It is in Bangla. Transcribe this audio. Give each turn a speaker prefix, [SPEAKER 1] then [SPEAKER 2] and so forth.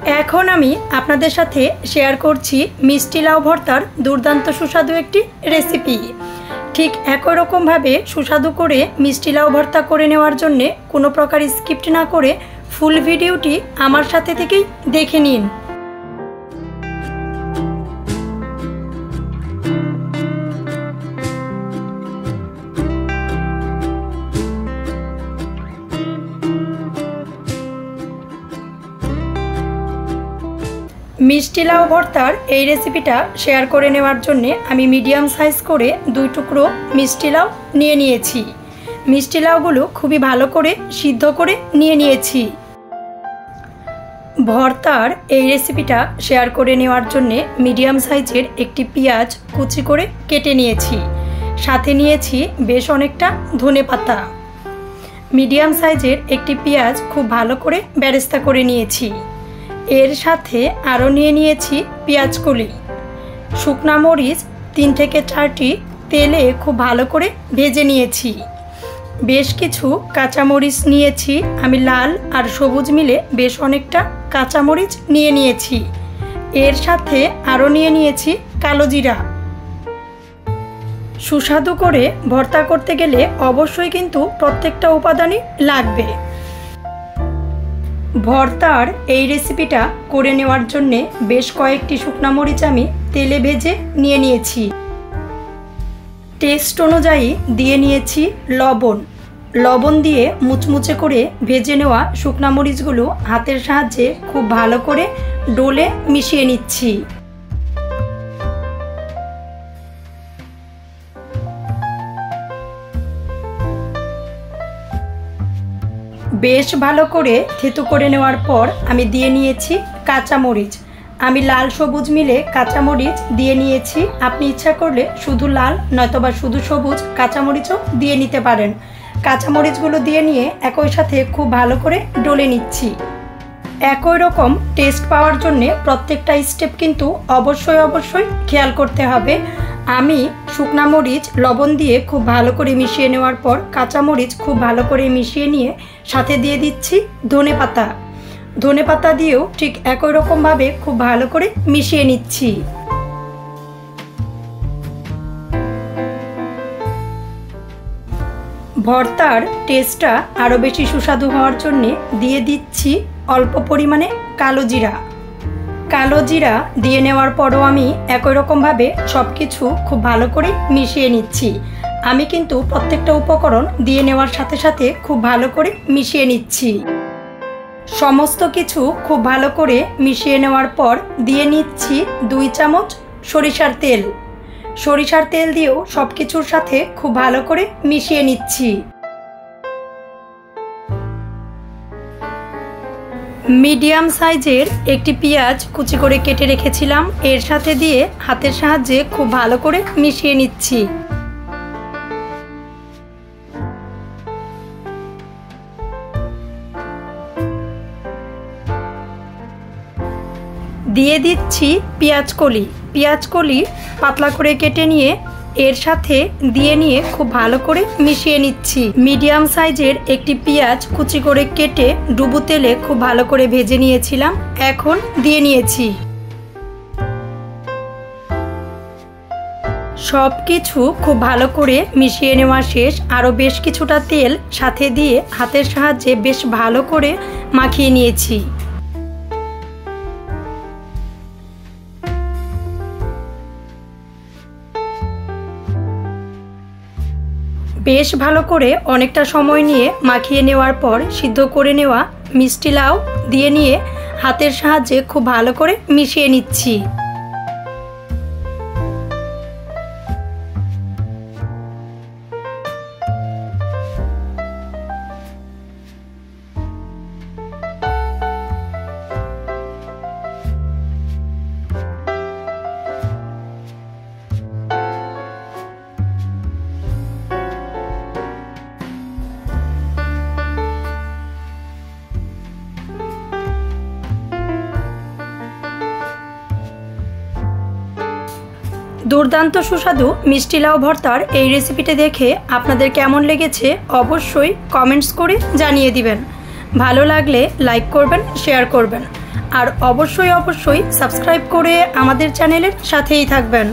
[SPEAKER 1] এখন আমি আপনাদের সাথে শেয়ার করছি মিষ্টি লাউ ভর্তার দুর্দান্ত সুস্বাদু একটি রেসিপি। ঠিক একই রকমভাবে সুস্বাদু করে মিষ্টি লাউ ভর্তা করে নেওয়ার জন্যে কোনো প্রকার স্কিপ না করে ফুল ভিডিওটি আমার সাথে থেকেই দেখে নিন। মিষ্টি লাউ ভর্তার এই রেসিপিটা শেয়ার করে নেওয়ার জন্য আমি মিডিয়াম সাইজ করে 2 টুকরো মিষ্টি লাউ নিয়ে নিয়েছি। মিষ্টি লাউগুলো খুবই ভালো করে সিদ্ধ করে নিয়ে নিয়েছি। ভর্তার এই রেসিপিটা শেয়ার করে নেওয়ার জন্য মিডিয়াম সাইজের একটি পেঁয়াজ কুচি করে কেটে নিয়েছি। সাথে নিয়েছি বেশ অনেকটা ধনেপাতা। মিডিয়াম সাইজের একটি পেঁয়াজ খুব ভালো করে বেরেস্তা করে নিয়েছি। এর সাথে আরও নিয়ে নিয়েছি পেঁয়াজ কলি, শুকনা মরিচ 3 থেকে 4টি তেলে খুব ভালো করে ভেজে নিয়েছি। বেশ কিছু কাঁচামরিচ নিয়েছি, আমি লাল আর সবুজ মিলে বেশ অনেকটা কাঁচামরিচ নিয়ে নিয়েছি। এর সাথে আরও নিয়ে নিয়েছি কালো জিরা। সুস্বাদু করে ভর্তা করতে গেলে অবশ্যই কিন্তু প্রত্যেকটা উপাদানই লাগবে। ভর্তার এই রেসিপিটা করে নেওয়ার জন্যে বেশ কয়েকটি শুকনা মরিচ আমি তেলে ভেজে নিয়ে নিয়েছি। টেস্ট অনুযায়ী দিয়ে নিয়েছি লবণ দিয়ে মুচমুচে করে ভেজে নেওয়া শুকনা মরিচগুলো হাতের সাহায্যে খুব ভালো করে ডলে মিশিয়ে নিচ্ছি। বেশ ভালো করে থেতু করে নেওয়ার পর আমি দিয়ে নিয়েছি কাঁচামরিচ। আমি লাল সবুজ মিলে কাঁচামরিচ দিয়ে নিয়েছি। আপনি ইচ্ছা করলে শুধু লাল নয়তোবা শুধু সবুজ কাঁচামরিচও দিয়ে নিতে পারেন। কাঁচামরিচগুলো দিয়ে নিয়ে একই সাথে খুব ভালো করে ডলে নিচ্ছি। একই রকম টেস্ট পাওয়ার জন্যে প্রত্যেকটা স্টেপ কিন্তু অবশ্যই খেয়াল করতে হবে। আমি শুকনা মরিচ লবণ দিয়ে খুব ভালো করে মিশিয়ে নেওয়ার পর কাঁচামরিচ খুব ভালো করে মিশিয়ে নিয়ে সাথে দিয়ে দিচ্ছি ধনেপাতা দিয়েও ঠিক একই রকমভাবে খুব ভালো করে মিশিয়ে নিচ্ছি। ভর্তার টেস্টটা আরও বেশি সুস্বাদু হওয়ার জন্যে দিয়ে দিচ্ছি অল্প পরিমাণে কালো জিরা দিয়ে নেওয়ার পরও আমি একই রকমভাবে সব কিছু খুব ভালো করে মিশিয়ে নিচ্ছি। আমি কিন্তু প্রত্যেকটা উপকরণ দিয়ে নেওয়ার সাথে সাথে খুব ভালো করে মিশিয়ে নিচ্ছি। সমস্ত কিছু খুব ভালো করে মিশিয়ে নেওয়ার পর দিয়ে নিচ্ছি 2 চামচ সরিষার তেল দিয়েও সব কিছুর সাথে খুব ভালো করে মিশিয়ে নিচ্ছি। মিডিয়াম সাইজের একটি পেঁয়াজ কুচি করে কেটে রেখেছিলাম, এর সাথে দিয়ে হাতের সাহায্যে খুব ভালো করে মিশিয়ে নিচ্ছি। দিয়ে দিচ্ছি পেঁয়াজ কলি পাতলা করে কেটে নিয়ে এর সাথে দিয়ে নিয়ে খুব ভালো করে মিশিয়ে নিচ্ছি। মিডিয়াম সাইজের একটি পেঁয়াজ কুচি করে কেটে ডুবো তেলে খুব ভালো করে ভেজে নিয়েছিলাম, এখন দিয়ে নিয়েছি। সব কিছু খুব ভালো করে মিশিয়ে নেওয়া শেষ। আরও বেশ কিছুটা তেল সাথে দিয়ে হাতের সাহায্যে বেশ ভালো করে মাখিয়ে নিয়েছি। বেশ ভালো করে অনেকটা সময় নিয়ে মাখিয়ে নেওয়ার পর সিদ্ধ করে নেওয়া মিষ্টি লাউ দিয়ে নিয়ে হাতের সাহায্যে খুব ভালো করে মিশিয়ে নিচ্ছি। দুর্দান্ত সুস্বাদু মিষ্টি লাউ ভর্তার এই রেসিপিটি দেখে আপনাদের কেমন লেগেছে অবশ্যই কমেন্টস করে জানিয়ে দিবেন। ভালো লাগলে লাইক করবেন, শেয়ার করবেন। আর অবশ্যই সাবস্ক্রাইব করে আমাদের চ্যানেলের সাথেই থাকবেন।